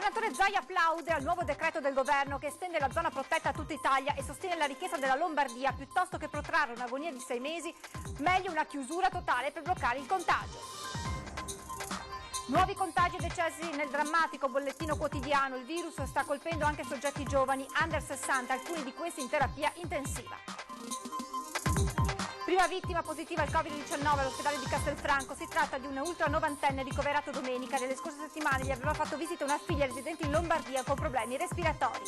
governatore Zaia applaude al nuovo decreto del governo che estende la zona protetta a tutta Italia e sostiene la richiesta della Lombardia piuttosto che protrarre un'agonia di 6 mesi, meglio una chiusura totale per bloccare il contagio. Nuovi contagi e decessi nel drammatico bollettino quotidiano. Il virus sta colpendo anche soggetti giovani, under 60, alcuni di questi in terapia intensiva. Prima vittima positiva al Covid-19 all'ospedale di Castelfranco. Si tratta di un ultranovantenne ricoverato domenica. Nelle scorse settimane gli aveva fatto visita una figlia residente in Lombardia con problemi respiratori.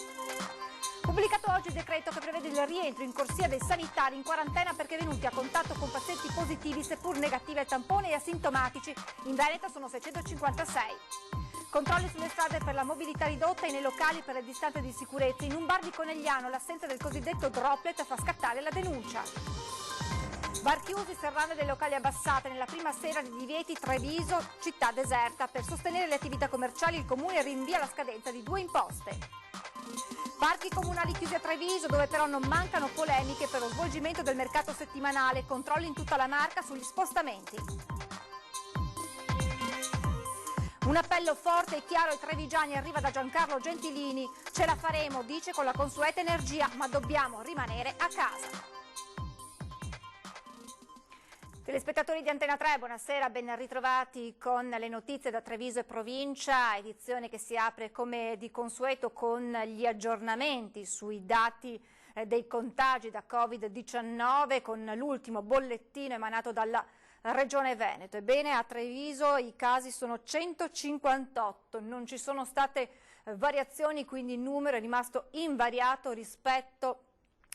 Pubblicato oggi il decreto che prevede il rientro in corsia dei sanitari in quarantena perché venuti a contatto con pazienti positivi seppur negativi al tampone e asintomatici. In Veneto sono 656. Controlli sulle strade per la mobilità ridotta e nei locali per le distanze di sicurezza. In un bar di Conegliano l'assenza del cosiddetto droplet fa scattare la denuncia. Bar chiusi, serrande dei locali abbassate. Nella prima sera di divieti Treviso, città deserta. Per sostenere le attività commerciali il Comune rinvia la scadenza di 2 imposte. Parchi comunali chiusi a Treviso, dove però non mancano polemiche per lo svolgimento del mercato settimanale. Controlli in tutta la Marca sugli spostamenti. Un appello forte e chiaro ai trevigiani arriva da Giancarlo Gentilini. Ce la faremo, dice con la consueta energia, ma dobbiamo rimanere a casa. Telespettatori di Antena 3, buonasera, ben ritrovati con le notizie da Treviso e provincia, edizione che si apre come di consueto con gli aggiornamenti sui dati dei contagi da Covid-19, con l'ultimo bollettino emanato dalla Regione Veneto. Ebbene, a Treviso i casi sono 158, non ci sono state variazioni, quindi il numero è rimasto invariato rispetto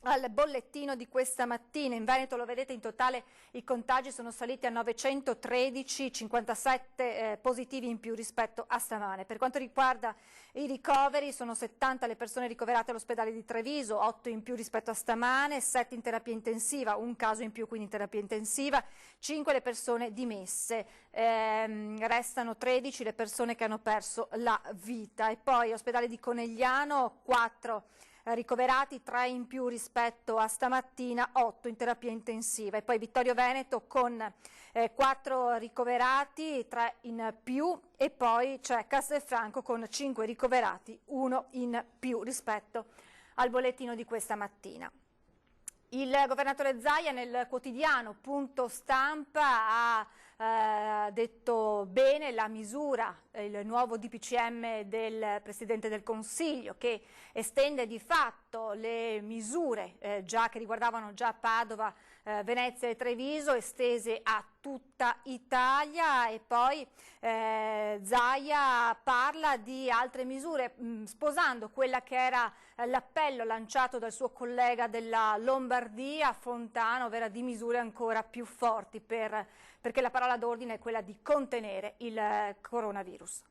al bollettino di questa mattina. In Veneto, lo vedete, in totale i contagi sono saliti a 913, 57 positivi in più rispetto a stamane. Per quanto riguarda i ricoveri, sono 70 le persone ricoverate all'ospedale di Treviso, 8 in più rispetto a stamane, 7 in terapia intensiva, un caso in più quindi in terapia intensiva, 5 le persone dimesse, restano 13 le persone che hanno perso la vita. E poi ospedale di Conegliano, 4 ricoverati, 3 in più rispetto a stamattina, 8 in terapia intensiva. E poi Vittorio Veneto con 4 ricoverati, 3 in più, e poi c'è Castelfranco con 5 ricoverati, 1 in più rispetto al bollettino di questa mattina. Il governatore Zaia nel quotidiano Punto Stampa ha detto bene la misura, il nuovo DPCM del Presidente del Consiglio, che estende di fatto le misure già che riguardavano già Padova, Venezia e Treviso, estese a tutta Italia. E poi Zaia parla di altre misure, sposando quella che era l'appello lanciato dal suo collega della Lombardia, Fontana, ovvero di misure ancora più forti perché la parola d'ordine è quella di contenere il coronavirus.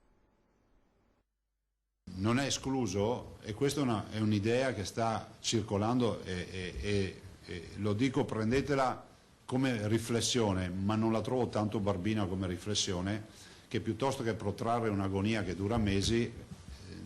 Non è escluso, e questa è un'idea che sta circolando e lo dico, prendetela come riflessione, ma non la trovo tanto barbina come riflessione, che piuttosto che protrarre un'agonia che dura mesi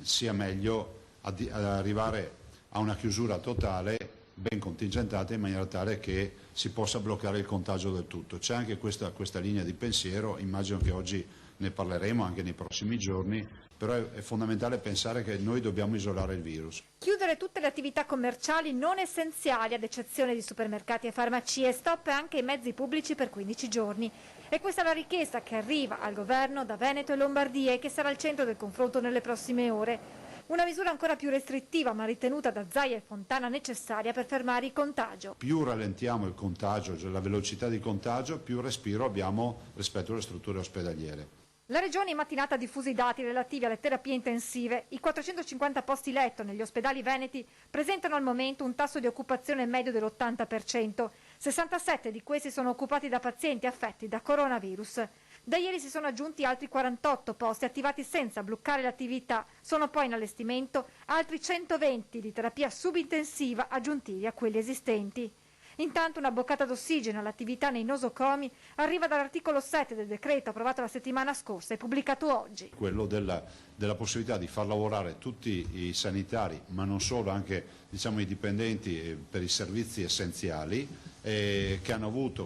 sia meglio arrivare a una chiusura totale ben contingentata in maniera tale che si possa bloccare il contagio del tutto. C'è anche questa linea di pensiero, immagino che oggi ne parleremo anche nei prossimi giorni, però è fondamentale pensare che noi dobbiamo isolare il virus. Chiudere tutte le attività commerciali non essenziali, ad eccezione di supermercati e farmacie, stop anche ai mezzi pubblici per 15 giorni. E questa è la richiesta che arriva al governo da Veneto e Lombardia e che sarà al centro del confronto nelle prossime ore. Una misura ancora più restrittiva, ma ritenuta da Zaia e Fontana necessaria per fermare il contagio. Più rallentiamo il contagio, cioè la velocità di contagio, più respiro abbiamo rispetto alle strutture ospedaliere. La Regione in mattinata ha diffuso i dati relativi alle terapie intensive. I 450 posti letto negli ospedali veneti presentano al momento un tasso di occupazione medio dell'80%. 67 di questi sono occupati da pazienti affetti da coronavirus. Da ieri si sono aggiunti altri 48 posti attivati senza bloccare l'attività. Sono poi in allestimento altri 120 di terapia subintensiva aggiuntivi a quelli esistenti. Intanto una boccata d'ossigeno all'attività nei nosocomi arriva dall'articolo 7 del decreto approvato la settimana scorsa e pubblicato oggi. Quello della possibilità di far lavorare tutti i sanitari, ma non solo, anche i dipendenti per i servizi essenziali che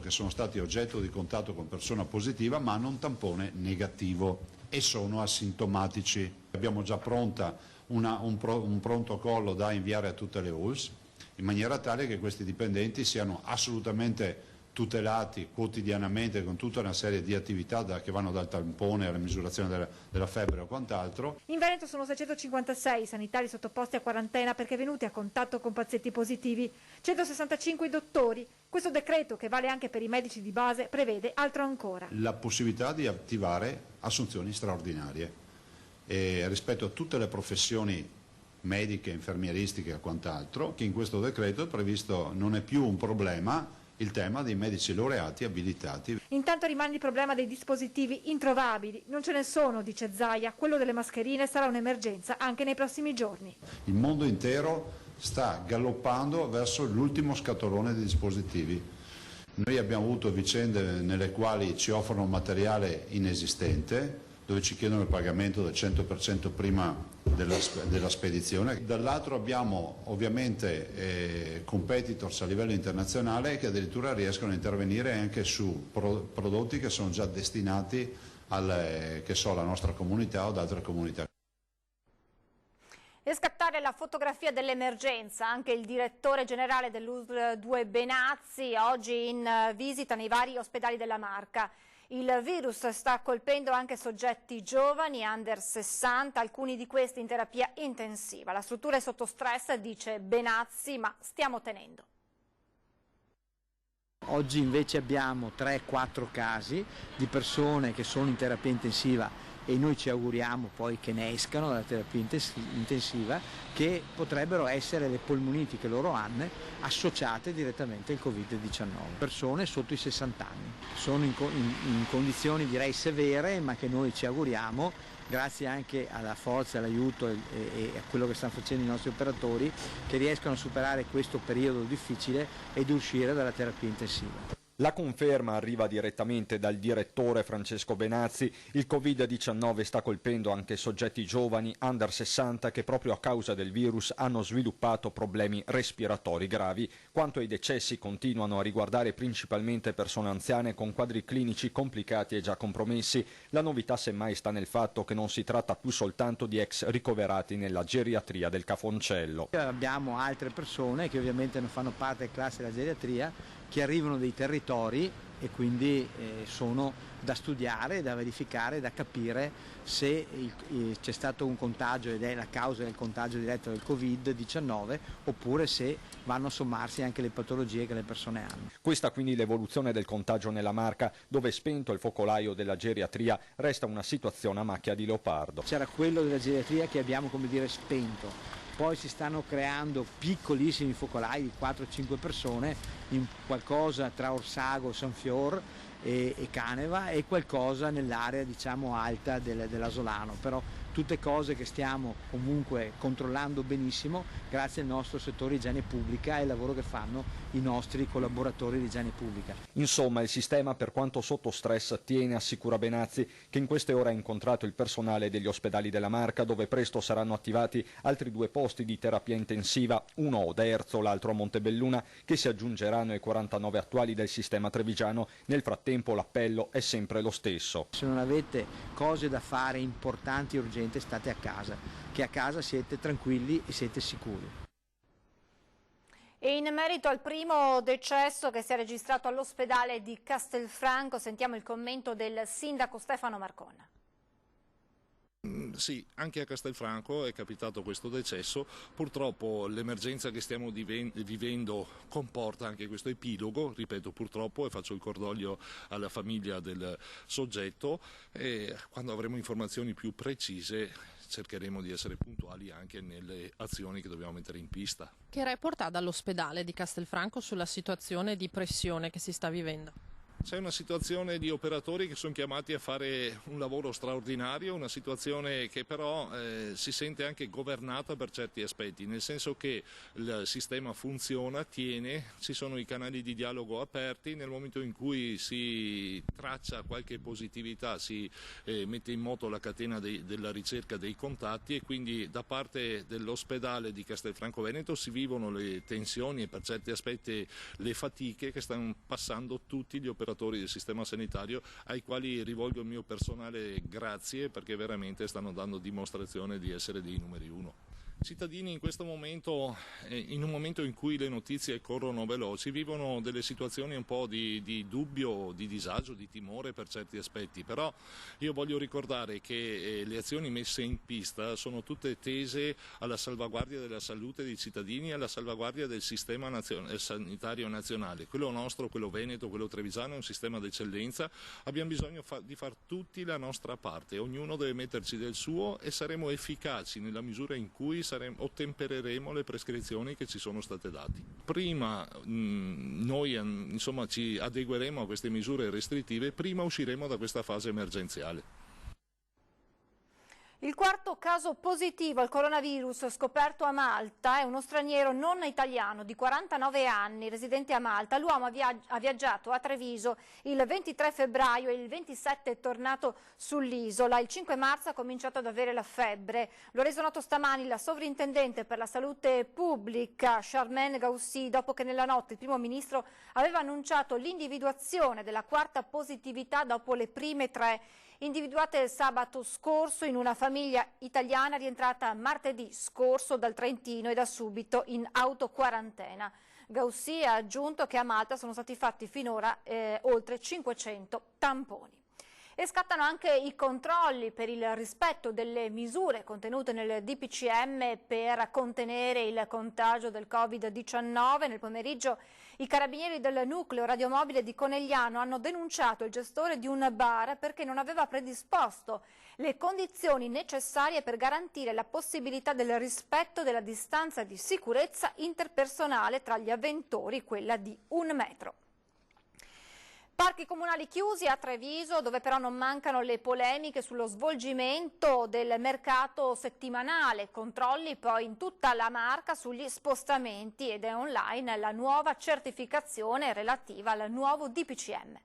sono stati oggetto di contatto con persona positiva ma hanno un tampone negativo. e sono asintomatici. Abbiamo già pronta un protocollo da inviare a tutte le ULSS in maniera tale che questi dipendenti siano assolutamente tutelati quotidianamente con tutta una serie di attività che vanno dal tampone alla misurazione della febbre o quant'altro. In Veneto sono 656 i sanitari sottoposti a quarantena perché venuti a contatto con pazienti positivi, 165 i dottori. Questo decreto, che vale anche per i medici di base, prevede altro ancora. La possibilità di attivare assunzioni straordinarie rispetto a tutte le professioni mediche, infermieristiche e quant'altro, che in questo decreto è previsto, non è più un problema il tema dei medici laureati abilitati. Intanto rimane il problema dei dispositivi introvabili. Non ce ne sono, dice Zaia. Quello delle mascherine sarà un'emergenza anche nei prossimi giorni. Il mondo intero sta galoppando verso l'ultimo scatolone di dispositivi. Noi abbiamo avuto vicende nelle quali ci offrono materiale inesistente, dove ci chiedono il pagamento del 100% prima della spedizione. Dall'altro abbiamo ovviamente competitors a livello internazionale che addirittura riescono a intervenire anche su prodotti che sono già destinati alla nostra comunità o ad altre comunità. E scattare la fotografia dell'emergenza, anche il direttore generale dell'USL 2 Benazzi, oggi in visita nei vari ospedali della Marca. Il virus sta colpendo anche soggetti giovani, under 60, alcuni di questi in terapia intensiva. La struttura è sotto stress, dice Benazzi, ma stiamo tenendo. Oggi invece abbiamo 3-4 casi di persone che sono in terapia intensiva e noi ci auguriamo poi che ne escano dalla terapia intensiva, che potrebbero essere le polmoniti che loro hanno associate direttamente al Covid-19. Persone sotto i 60 anni, sono in condizioni direi severe, ma che noi ci auguriamo, grazie anche alla forza, all'aiuto e a quello che stanno facendo i nostri operatori, che riescano a superare questo periodo difficile ed uscire dalla terapia intensiva. La conferma arriva direttamente dal direttore Francesco Benazzi. Il Covid-19 sta colpendo anche soggetti giovani, under 60, che proprio a causa del virus hanno sviluppato problemi respiratori gravi. Quanto ai decessi, continuano a riguardare principalmente persone anziane con quadri clinici complicati e già compromessi. La novità semmai sta nel fatto che non si tratta più soltanto di ex ricoverati nella geriatria del Cafoncello. Abbiamo altre persone che ovviamente non fanno parte del classe della geriatria, che arrivano dai territori e quindi sono da studiare, da verificare, da capire se c'è stato un contagio ed è la causa del contagio diretto del Covid-19 oppure se vanno a sommarsi anche le patologie che le persone hanno. Questa quindi l'evoluzione del contagio nella Marca, dove spento il focolaio della geriatria resta una situazione a macchia di leopardo. C'era quello della geriatria che abbiamo, come dire, spento. Poi si stanno creando piccolissimi focolai di 4-5 persone in qualcosa tra Orsago, Sanfior e Caneva e qualcosa nell'area diciamo alta dell'Asolano, però tutte cose che stiamo comunque controllando benissimo grazie al nostro settore igiene pubblica e al lavoro che fanno i nostri collaboratori di igiene pubblica. Insomma, il sistema, per quanto sotto stress, tiene, assicura Benazzi, che in queste ore ha incontrato il personale degli ospedali della Marca, dove presto saranno attivati altri 2 posti di terapia intensiva, uno a Oderzo, l'altro a Montebelluna, che si aggiungeranno ai 49 attuali del sistema trevigiano. Nel frattempo l'appello è sempre lo stesso. Se non avete cose da fare importanti e urgenti, state a casa, che a casa siete tranquilli e siete sicuri. E in merito al primo decesso che si è registrato all'ospedale di Castelfranco, sentiamo il commento del sindaco Stefano Marconna. Sì, anche a Castelfranco è capitato questo decesso. Purtroppo l'emergenza che stiamo vivendo comporta anche questo epilogo, ripeto purtroppo, e faccio il cordoglio alla famiglia del soggetto, e quando avremo informazioni più precise cercheremo di essere puntuali anche nelle azioni che dobbiamo mettere in pista. Che report ha dall'ospedale di Castelfranco sulla situazione di pressione che si sta vivendo? C'è una situazione di operatori che sono chiamati a fare un lavoro straordinario, una situazione che però si sente anche governata per certi aspetti, nel senso che il sistema funziona, tiene, ci sono i canali di dialogo aperti, nel momento in cui si traccia qualche positività si mette in moto la catena della ricerca dei contatti e quindi da parte dell'ospedale di Castelfranco Veneto si vivono le tensioni e per certi aspetti le fatiche che stanno passando tutti gli operatori operatori del sistema sanitario, ai quali rivolgo il mio personale grazie, perché veramente stanno dando dimostrazione di essere dei numeri uno. I cittadini in questo momento, in un momento in cui le notizie corrono veloci, vivono delle situazioni un po' di dubbio, di disagio, di timore per certi aspetti, però io voglio ricordare che le azioni messe in pista sono tutte tese alla salvaguardia della salute dei cittadini e alla salvaguardia del sistema sanitario nazionale. Quello nostro, quello veneto, quello trevigiano è un sistema d'eccellenza, abbiamo bisogno di far tutti la nostra parte, ognuno deve metterci del suo e saremo efficaci nella misura in cui ottempereremo le prescrizioni che ci sono state date. Prima noi ci adegueremo a queste misure restrittive, prima usciremo da questa fase emergenziale. Il quarto caso positivo al coronavirus scoperto a Malta è uno straniero non italiano di 49 anni, residente a Malta. L'uomo ha viaggiato a Treviso il 23 febbraio e il 27 è tornato sull'isola. Il 5 marzo ha cominciato ad avere la febbre. Lo ha reso noto stamani la sovrintendente per la salute pubblica, Charmaine Gaussi, dopo che nella notte il primo ministro aveva annunciato l'individuazione della quarta positività dopo le prime 3 individuate il sabato scorso in una famiglia italiana rientrata martedì scorso dal Trentino e da subito in autoquarantena. Gaussi ha aggiunto che a Malta sono stati fatti finora oltre 500 tamponi. E scattano anche i controlli per il rispetto delle misure contenute nel DPCM per contenere il contagio del Covid-19. Nel pomeriggio i carabinieri del nucleo radiomobile di Conegliano hanno denunciato il gestore di un bar perché non aveva predisposto le condizioni necessarie per garantire la possibilità del rispetto della distanza di sicurezza interpersonale tra gli avventori, quella di 1 metro. Parchi comunali chiusi a Treviso, dove però non mancano le polemiche sullo svolgimento del mercato settimanale, controlli poi in tutta la Marca sugli spostamenti ed è online la nuova certificazione relativa al nuovo DPCM.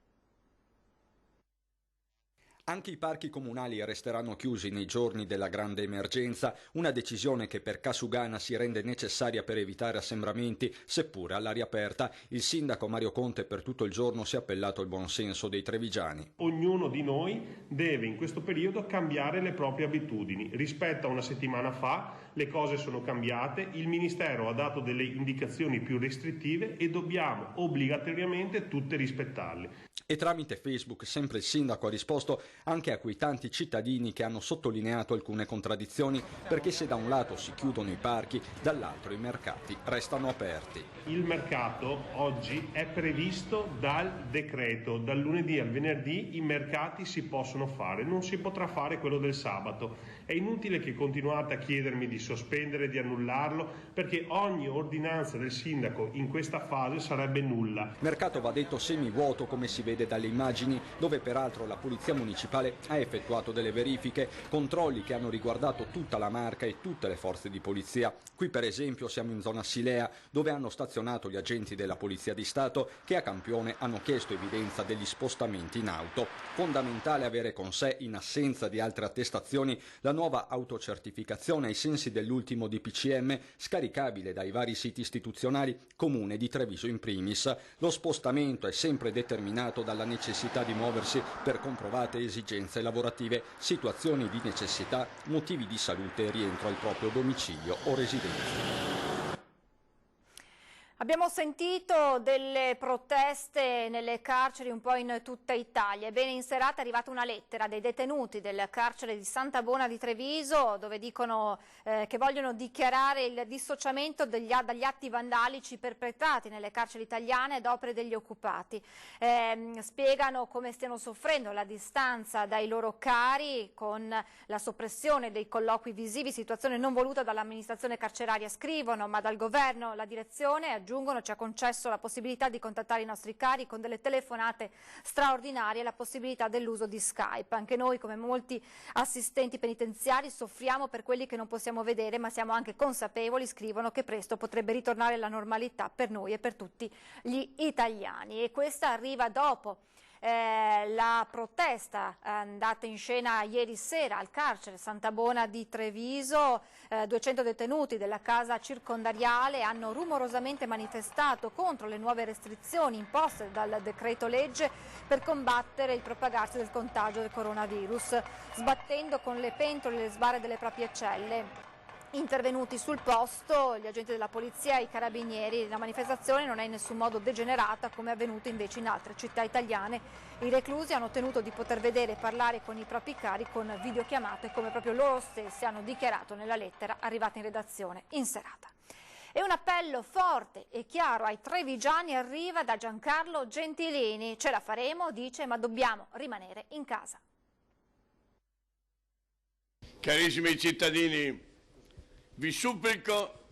Anche i parchi comunali resteranno chiusi nei giorni della grande emergenza, una decisione che per Casugana si rende necessaria per evitare assembramenti, seppure all'aria aperta. Il sindaco Mario Conte per tutto il giorno si è appellato al buonsenso dei trevigiani. Ognuno di noi deve in questo periodo cambiare le proprie abitudini. Rispetto a una settimana fa le cose sono cambiate, il Ministero ha dato delle indicazioni più restrittive e dobbiamo obbligatoriamente tutte rispettarle. E tramite Facebook sempre il sindaco ha risposto anche a quei tanti cittadini che hanno sottolineato alcune contraddizioni, perché se da un lato si chiudono i parchi, dall'altro i mercati restano aperti. Il mercato oggi è previsto dal decreto, dal lunedì al venerdì i mercati si possono fare, non si potrà fare quello del sabato. È inutile che continuate a chiedermi di sospendere, di annullarlo, perché ogni ordinanza del sindaco in questa fase sarebbe nulla. Mercato va detto semivuoto, come si vede dalle immagini, dove peraltro la Polizia Municipale ha effettuato delle verifiche, controlli che hanno riguardato tutta la Marca e tutte le forze di polizia. Qui per esempio siamo in zona Silea, dove hanno stazionato gli agenti della Polizia di Stato che a campione hanno chiesto evidenza degli spostamenti in auto. Fondamentale avere con sé, in assenza di altre attestazioni, la nuova autocertificazione ai sensi dell'ultimo DPCM, scaricabile dai vari siti istituzionali, Comune di Treviso in primis. Lo spostamento è sempre determinato dalla necessità di muoversi per comprovate esigenze lavorative, situazioni di necessità, motivi di salute e rientro al proprio domicilio o residenza. Abbiamo sentito delle proteste nelle carceri un po' in tutta Italia. Ebbene, in serata è arrivata una lettera dei detenuti del carcere di Santa Bona di Treviso, dove dicono che vogliono dichiarare il dissociamento dagli atti vandalici perpetrati nelle carceri italiane ad opere degli occupati. Spiegano come stiano soffrendo la distanza dai loro cari con la soppressione dei colloqui visivi, situazione non voluta dall'amministrazione carceraria, scrivono, ma dal governo la direzione aggiungono ci ha concesso la possibilità di contattare i nostri cari con delle telefonate straordinarie e la possibilità dell'uso di Skype. Anche noi, come molti assistenti penitenziari, soffriamo per quelli che non possiamo vedere, ma siamo anche consapevoli, scrivono, che presto potrebbe ritornare la normalità per noi e per tutti gli italiani. E questa arriva dopo la protesta andata in scena ieri sera al carcere Santa Bona di Treviso. 200 detenuti della casa circondariale hanno rumorosamente manifestato contro le nuove restrizioni imposte dal decreto legge per combattere il propagarsi del contagio del coronavirus, sbattendo con le pentole le sbarre delle proprie celle. Intervenuti sul posto gli agenti della polizia e i carabinieri. La manifestazione non è in nessun modo degenerata come è avvenuto invece in altre città italiane. I reclusi hanno ottenuto di poter vedere e parlare con i propri cari con videochiamate, come proprio loro stessi hanno dichiarato nella lettera arrivata in redazione in serata. E un appello forte e chiaro ai trevigiani arriva da Giancarlo Gentilini. Ce la faremo, dice, ma dobbiamo rimanere in casa. Carissimi cittadini, vi supplico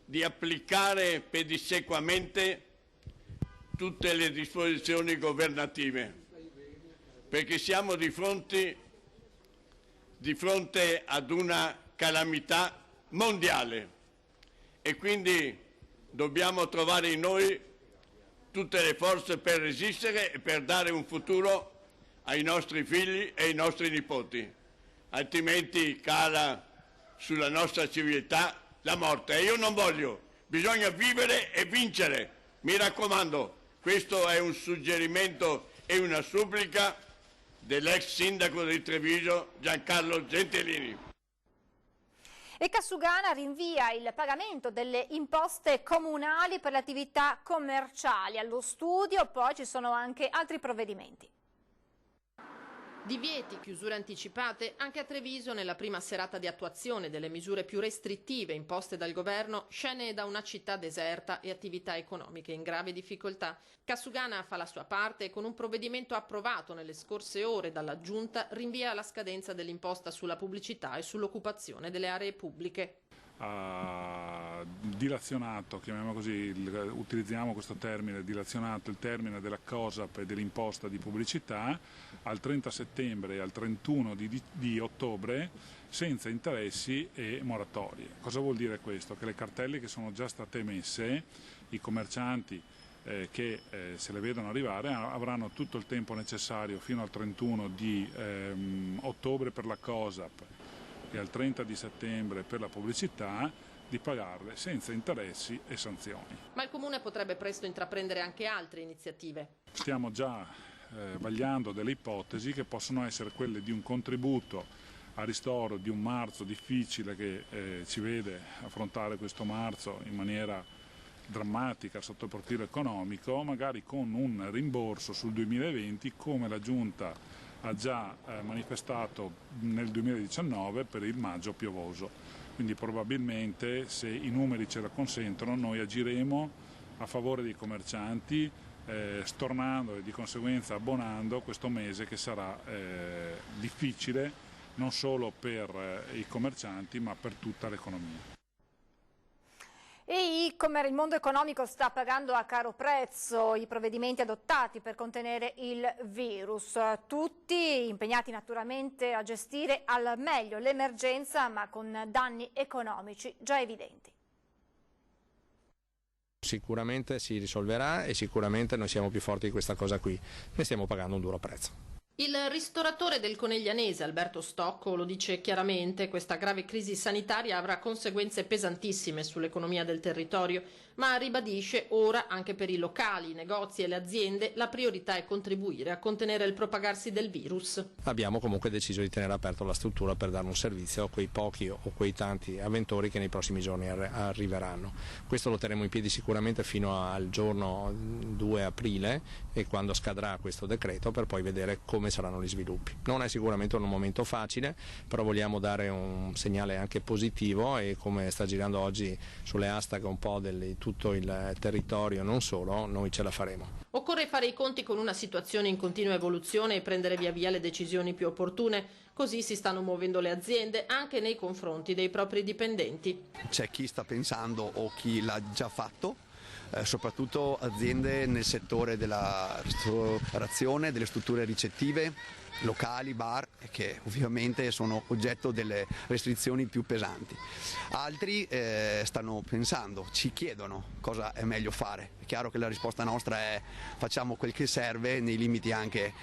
di applicare pedissequamente tutte le disposizioni governative, perché siamo di fronte ad una calamità mondiale e quindi dobbiamo trovare in noi tutte le forze per resistere e per dare un futuro ai nostri figli e ai nostri nipoti, altrimenti cala sulla nostra civiltà la morte. E io non voglio, bisogna vivere e vincere. Mi raccomando, questo è un suggerimento e una supplica dell'ex sindaco di Treviso Giancarlo Gentilini. E Cassugana rinvia il pagamento delle imposte comunali per le attività commerciali allo studio, poi ci sono anche altri provvedimenti. Divieti, chiusure anticipate, anche a Treviso nella prima serata di attuazione delle misure più restrittive imposte dal governo, scene da una città deserta e attività economiche in grave difficoltà. Cassugana fa la sua parte e con un provvedimento approvato nelle scorse ore dalla Giunta rinvia la scadenza dell'imposta sulla pubblicità e sull'occupazione delle aree pubbliche. Ha dilazionato, chiamiamo così, utilizziamo questo termine, dilazionato il termine della COSAP e dell'imposta di pubblicità al 30 settembre e al 31 di ottobre senza interessi e moratorie. Cosa vuol dire questo? Che le cartelle che sono già state emesse, i commercianti che se le vedono arrivare avranno tutto il tempo necessario fino al 31 di ottobre per la COSAP e al 30 di settembre per la pubblicità di pagarle senza interessi e sanzioni. Ma il Comune potrebbe presto intraprendere anche altre iniziative. Stiamo già vagliando delle ipotesi che possono essere quelle di un contributo a ristoro di un marzo difficile che ci vede affrontare questo marzo in maniera drammatica sotto il profilo economico, magari con un rimborso sul 2020 come la Giunta ha già manifestato nel 2019 per il maggio piovoso. Quindi probabilmente, se i numeri ce lo consentono, noi agiremo a favore dei commercianti, stornando e di conseguenza abbonando questo mese che sarà difficile non solo per i commercianti ma per tutta l'economia. E il mondo economico sta pagando a caro prezzo i provvedimenti adottati per contenere il virus, tutti impegnati naturalmente a gestire al meglio l'emergenza ma con danni economici già evidenti. Sicuramente si risolverà e sicuramente noi siamo più forti di questa cosa qui, ne stiamo pagando un duro prezzo. Il ristoratore del Coneglianese Alberto Stocco lo dice chiaramente: questa grave crisi sanitaria avrà conseguenze pesantissime sull'economia del territorio, ma ribadisce ora anche per i locali, i negozi e le aziende la priorità è contribuire a contenere il propagarsi del virus. Abbiamo comunque deciso di tenere aperto la struttura per dare un servizio a quei pochi o quei tanti avventori che nei prossimi giorni arriveranno. Questo lo terremo in piedi sicuramente fino al giorno 2 aprile e quando scadrà questo decreto, per poi vedere come saranno gli sviluppi. Non è sicuramente un momento facile, però vogliamo dare un segnale anche positivo e come sta girando oggi sulle hashtag un po' di tutto il territorio, non solo, noi ce la faremo. Occorre fare i conti con una situazione in continua evoluzione e prendere via via le decisioni più opportune. Così si stanno muovendo le aziende anche nei confronti dei propri dipendenti. C'è chi sta pensando o chi l'ha già fatto soprattutto aziende nel settore della ristorazione, delle strutture ricettive, locali, bar, che ovviamente sono oggetto delle restrizioni più pesanti. Altri stanno pensando, ci chiedono cosa è meglio fare. È chiaro che la risposta nostra è: facciamo quel che serve nei limiti anche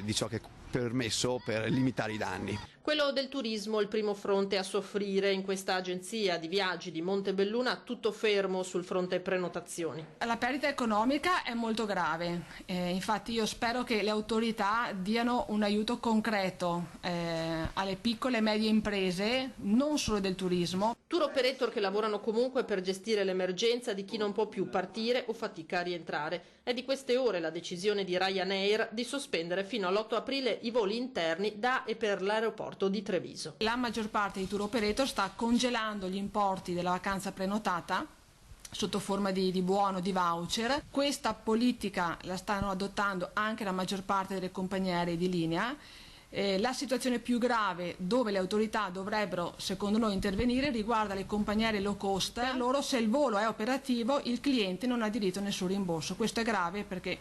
di ciò che è permesso per limitare i danni. Quello del turismo, il primo fronte a soffrire. In questa agenzia di viaggi di Montebelluna tutto fermo sul fronte prenotazioni. La perdita economica è molto grave, infatti io spero che le autorità diano un aiuto concreto alle piccole e medie imprese, non solo del turismo. Tour operator che lavorano comunque per gestire l'emergenza di chi non può più partire o fatica a rientrare. È di queste ore la decisione di Ryanair di sospendere fino all'8 aprile i voli interni da e per l'aeroporto di Treviso. La maggior parte dei tour operator sta congelando gli importi della vacanza prenotata sotto forma di buono, di voucher. Questa politica la stanno adottando anche la maggior parte delle compagnie aeree di linea. La situazione più grave, dove le autorità dovrebbero secondo noi intervenire, riguarda le compagnie aeree low cost. Per loro, se il volo è operativo, il cliente non ha diritto a nessun rimborso. Questo è grave perché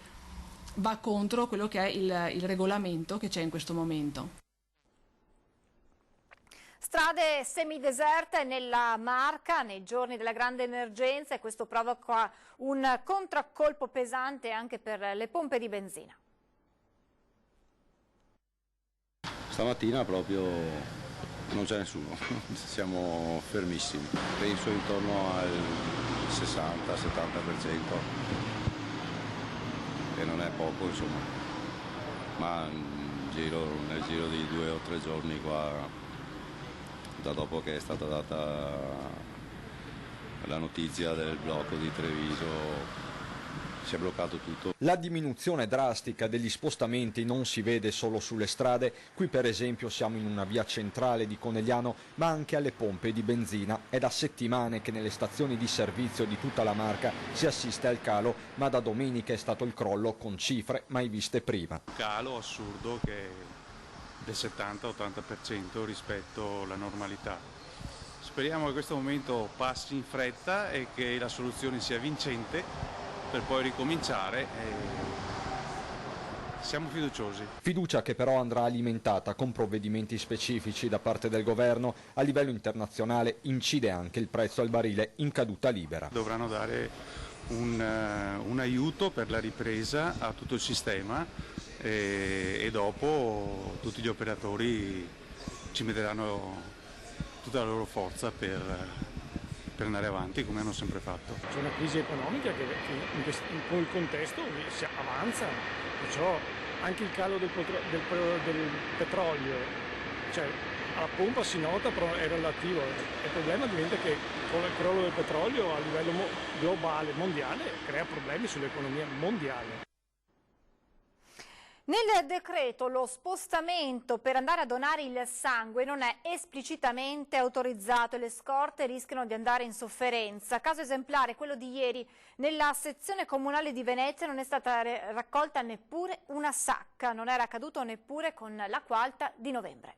va contro quello che è il regolamento che c'è in questo momento. Strade semideserte nella Marca nei giorni della grande emergenza, e questo provoca un contraccolpo pesante anche per le pompe di benzina. Stamattina proprio non c'è nessuno, siamo fermissimi, penso intorno al 60-70%, che non è poco insomma, ma nel giro di 2 o 3 giorni qua, da dopo che è stata data la notizia del blocco di Treviso, si è bloccato tutto. La diminuzione drastica degli spostamenti non si vede solo sulle strade. Qui per esempio siamo in una via centrale di Conegliano, ma anche alle pompe di benzina. È da settimane che nelle stazioni di servizio di tutta la Marca si assiste al calo, ma da domenica è stato il crollo con cifre mai viste prima. Un calo assurdo che è del 70-80% rispetto alla normalità. Speriamo che questo momento passi in fretta e che la soluzione sia vincente, per poi ricominciare. Siamo fiduciosi. Fiducia che però andrà alimentata con provvedimenti specifici da parte del governo. A livello internazionale incide anche il prezzo al barile in caduta libera. Dovranno dare un aiuto per la ripresa a tutto il sistema e dopo tutti gli operatori ci metteranno tutta la loro forza per andare avanti come hanno sempre fatto. C'è una crisi economica che in quel contesto si avanza, perciò anche il calo del petrolio, cioè alla pompa si nota però è relativo. Il problema diventa che con il crollo del petrolio a livello globale, mondiale, crea problemi sull'economia mondiale. Nel decreto lo spostamento per andare a donare il sangue non è esplicitamente autorizzato e le scorte rischiano di andare in sofferenza. Caso esemplare quello di ieri: nella sezione comunale di Venezia non è stata raccolta neppure una sacca, non era accaduto neppure con l'acqua alta di novembre.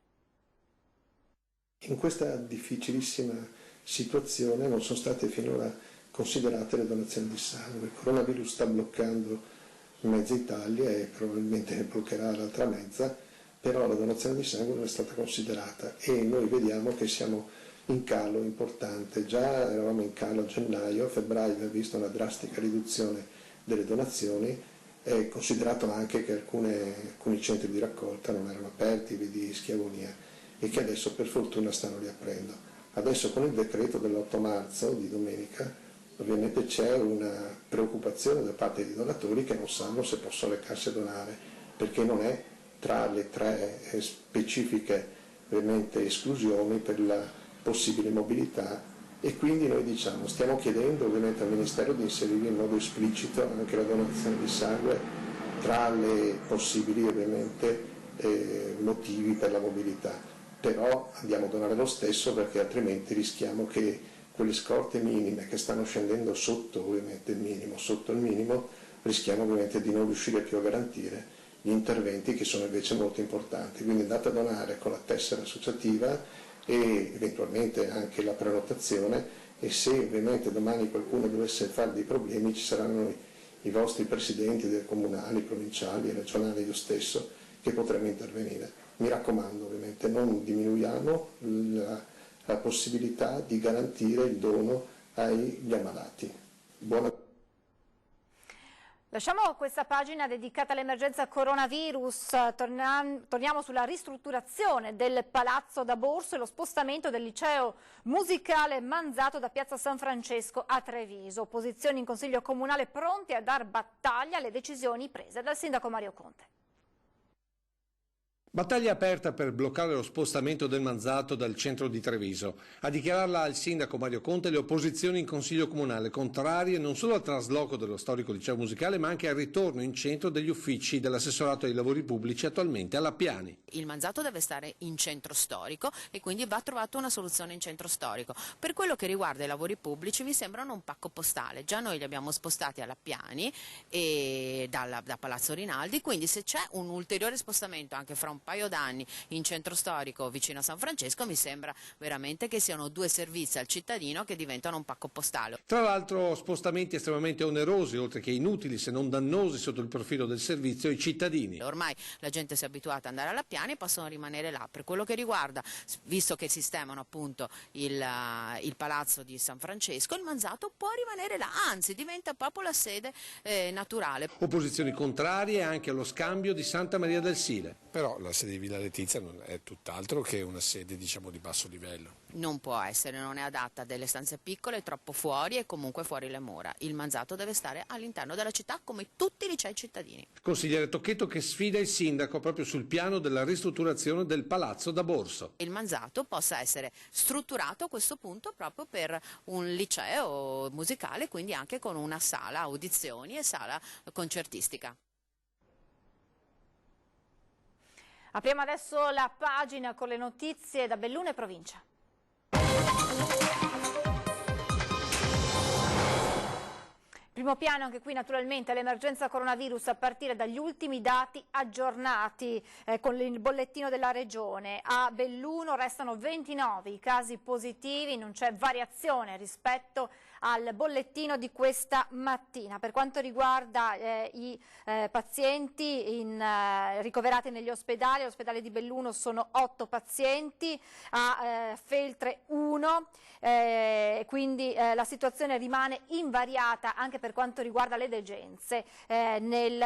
In questa difficilissima situazione non sono state finora considerate le donazioni di sangue. Il coronavirus sta bloccando mezza Italia e probabilmente ne bloccherà l'altra mezza, però la donazione di sangue non è stata considerata e noi vediamo che siamo in calo importante. Già eravamo in calo a gennaio, a febbraio abbiamo visto una drastica riduzione delle donazioni, è considerato anche che alcuni centri di raccolta non erano aperti, vedi Schiavonia, e che adesso per fortuna stanno riaprendo. Adesso con il decreto dell'8 marzo di domenica ovviamente c'è una preoccupazione da parte dei donatori che non sanno se possono recarsi a donare, perché non è tra le 3 specifiche ovviamente esclusioni per la possibile mobilità, e quindi noi stiamo chiedendo ovviamente al Ministero di inserire in modo esplicito anche la donazione di sangue tra le possibili ovviamente motivi per la mobilità, però andiamo a donare lo stesso perché altrimenti rischiamo che quelle scorte minime che stanno scendendo sotto ovviamente il minimo, rischiamo ovviamente di non riuscire più a garantire gli interventi che sono invece molto importanti. Quindi andate a donare con la tessera associativa e eventualmente anche la prenotazione, e se ovviamente domani qualcuno dovesse fare dei problemi ci saranno i vostri presidenti delle comunali, provinciali e regionali, io stesso, che potremo intervenire. Mi raccomando, ovviamente non diminuiamo la possibilità di garantire il dono agli ammalati. Buona. Lasciamo questa pagina dedicata all'emergenza coronavirus, torniamo sulla ristrutturazione del Palazzo da Borso e lo spostamento del liceo musicale Manzato da Piazza San Francesco a Treviso. Opposizioni in Consiglio Comunale pronti a dar battaglia alle decisioni prese dal sindaco Mario Conte. Battaglia aperta per bloccare lo spostamento del Manzato dal centro di Treviso. A dichiararla il sindaco Mario Conte le opposizioni in Consiglio Comunale, contrarie non solo al trasloco dello storico liceo musicale ma anche al ritorno in centro degli uffici dell'assessorato ai lavori pubblici attualmente alla Piani. Il Manzato deve stare in centro storico e quindi va trovata una soluzione in centro storico. Per quello che riguarda i lavori pubblici vi sembrano un pacco postale, già noi li abbiamo spostati alla Piani e da Palazzo Rinaldi, quindi se c'è un ulteriore spostamento anche fra un paio d'anni in centro storico vicino a San Francesco mi sembra veramente che siano due servizi al cittadino che diventano un pacco postale. Tra l'altro spostamenti estremamente onerosi oltre che inutili se non dannosi sotto il profilo del servizio ai cittadini. Ormai la gente si è abituata ad andare alla Piani e possono rimanere là. Per quello che riguarda, visto che sistemano appunto il palazzo di San Francesco, il Manzato può rimanere là, anzi diventa proprio la sede naturale. Opposizioni contrarie anche allo scambio di Santa Maria del Sile. Però la sede di Villa Letizia non è tutt'altro che una sede diciamo di basso livello. Non può essere, non è adatta a delle stanze piccole, troppo fuori e comunque fuori le mura. Il Manzato deve stare all'interno della città come tutti i licei cittadini. Consigliere Tocchetto che sfida il sindaco proprio sul piano della ristrutturazione del Palazzo da Borso. Il Manzato possa essere strutturato a questo punto proprio per un liceo musicale, quindi anche con una sala audizioni e sala concertistica. Apriamo adesso la pagina con le notizie da Belluno e provincia. Primo piano anche qui naturalmente l'emergenza coronavirus a partire dagli ultimi dati aggiornati con il bollettino della regione. A Belluno restano 29 i casi positivi, non c'è variazione rispetto al bollettino di questa mattina. Per quanto riguarda i pazienti ricoverati negli ospedali, all'ospedale di Belluno sono 8 pazienti, a Feltre 1, quindi la situazione rimane invariata anche per quanto riguarda le degenze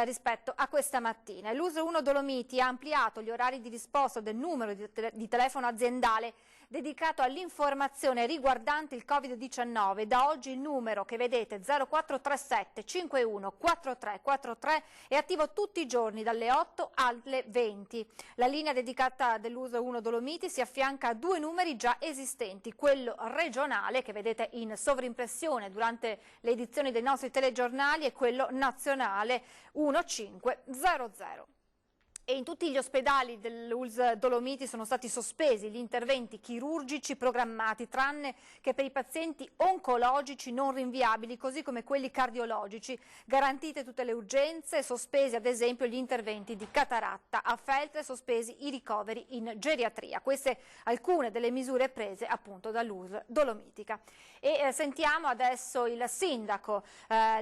rispetto a questa mattina. L'Uso 1 Dolomiti ha ampliato gli orari di risposta del numero di telefono aziendale dedicato all'informazione riguardante il Covid-19. Da oggi il numero che vedete 0437 51 4343 è attivo tutti i giorni dalle 8 alle 20. La linea dedicata dell'Uso 1 Dolomiti si affianca a 2 numeri già esistenti, quello regionale che vedete in sovrimpressione durante le edizioni dei nostri telegiornali e quello nazionale 1500. E in tutti gli ospedali dell'ULSS Dolomiti sono stati sospesi gli interventi chirurgici programmati, tranne che per i pazienti oncologici non rinviabili, così come quelli cardiologici. Garantite tutte le urgenze, sospesi ad esempio gli interventi di cataratta. A Feltre sospesi i ricoveri in geriatria. Queste alcune delle misure prese appunto dall'ULSS Dolomitica. E sentiamo adesso il sindaco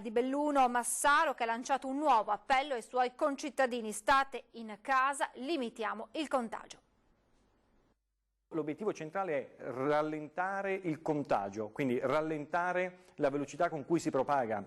di Belluno Massaro che ha lanciato un nuovo appello ai suoi concittadini: state in casa, limitiamo il contagio. L'obiettivo centrale è rallentare il contagio, quindi rallentare la velocità con cui si propaga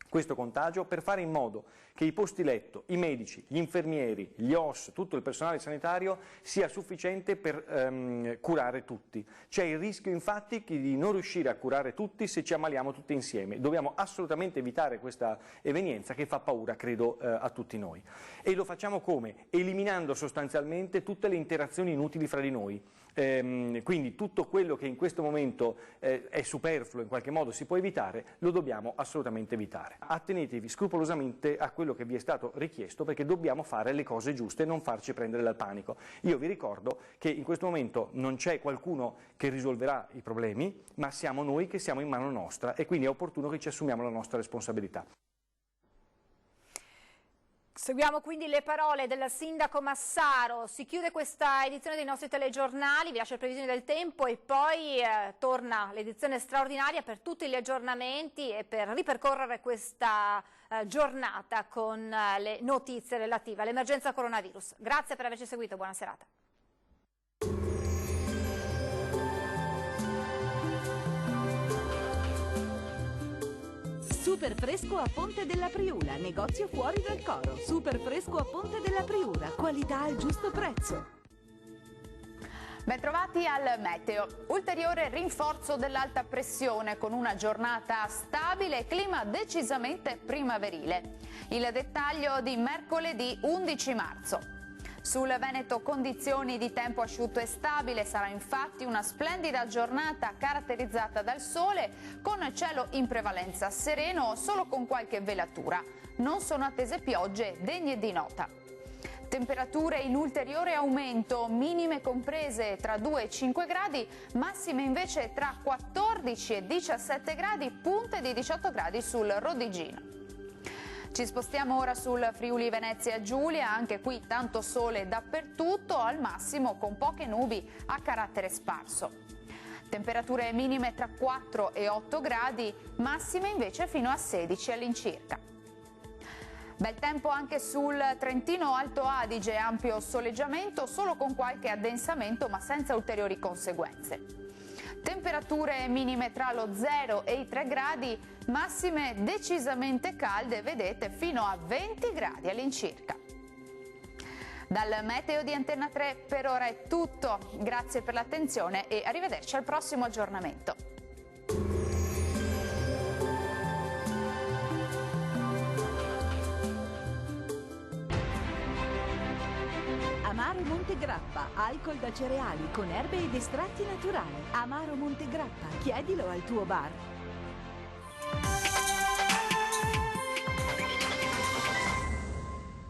questo contagio per fare in modo che i posti letto, i medici, gli infermieri, gli OSS, tutto il personale sanitario sia sufficiente per curare tutti. C'è il rischio infatti di non riuscire a curare tutti se ci ammaliamo tutti insieme. Dobbiamo assolutamente evitare questa evenienza che fa paura, credo, a tutti noi. E lo facciamo come? Eliminando sostanzialmente tutte le interazioni inutili fra di noi. Quindi tutto quello che in questo momento è superfluo, in qualche modo si può evitare, lo dobbiamo assolutamente evitare. Attenetevi scrupolosamente a quello che vi è stato richiesto, perché dobbiamo fare le cose giuste e non farci prendere dal panico. Io vi ricordo che in questo momento non c'è qualcuno che risolverà i problemi, ma siamo noi che siamo in mano nostra e quindi è opportuno che ci assumiamo la nostra responsabilità. Seguiamo quindi le parole del sindaco Massaro. Si chiude questa edizione dei nostri telegiornali, vi lascio le previsioni del tempo e poi torna l'edizione straordinaria per tutti gli aggiornamenti e per ripercorrere questa giornata con le notizie relative all'emergenza coronavirus. Grazie per averci seguito, buona serata. Super fresco a Ponte della Priula, negozio fuori dal coro. Super fresco a Ponte della Priula, qualità al giusto prezzo. Bentrovati al meteo. Ulteriore rinforzo dell'alta pressione con una giornata stabile e clima decisamente primaverile. Il dettaglio di mercoledì 11 marzo. Sul Veneto condizioni di tempo asciutto e stabile, sarà infatti una splendida giornata caratterizzata dal sole con cielo in prevalenza sereno solo con qualche velatura. Non sono attese piogge degne di nota. Temperature in ulteriore aumento, minime comprese tra 2 e 5 gradi, massime invece tra 14 e 17 gradi, punte di 18 gradi sul Rodigino. Ci spostiamo ora sul Friuli Venezia Giulia, anche qui tanto sole dappertutto, al massimo con poche nubi a carattere sparso. Temperature minime tra 4 e 8 gradi, massime invece fino a 16 all'incirca. Bel tempo anche sul Trentino Alto Adige, ampio soleggiamento solo con qualche addensamento ma senza ulteriori conseguenze. Temperature minime tra lo 0 e i 3 gradi, massime decisamente calde, vedete, fino a 20 gradi all'incirca. Dal meteo di Antenna 3 per ora è tutto, grazie per l'attenzione e arrivederci al prossimo aggiornamento. Amaro Montegrappa, alcol da cereali con erbe ed estratti naturali. Amaro Montegrappa, chiedilo al tuo bar.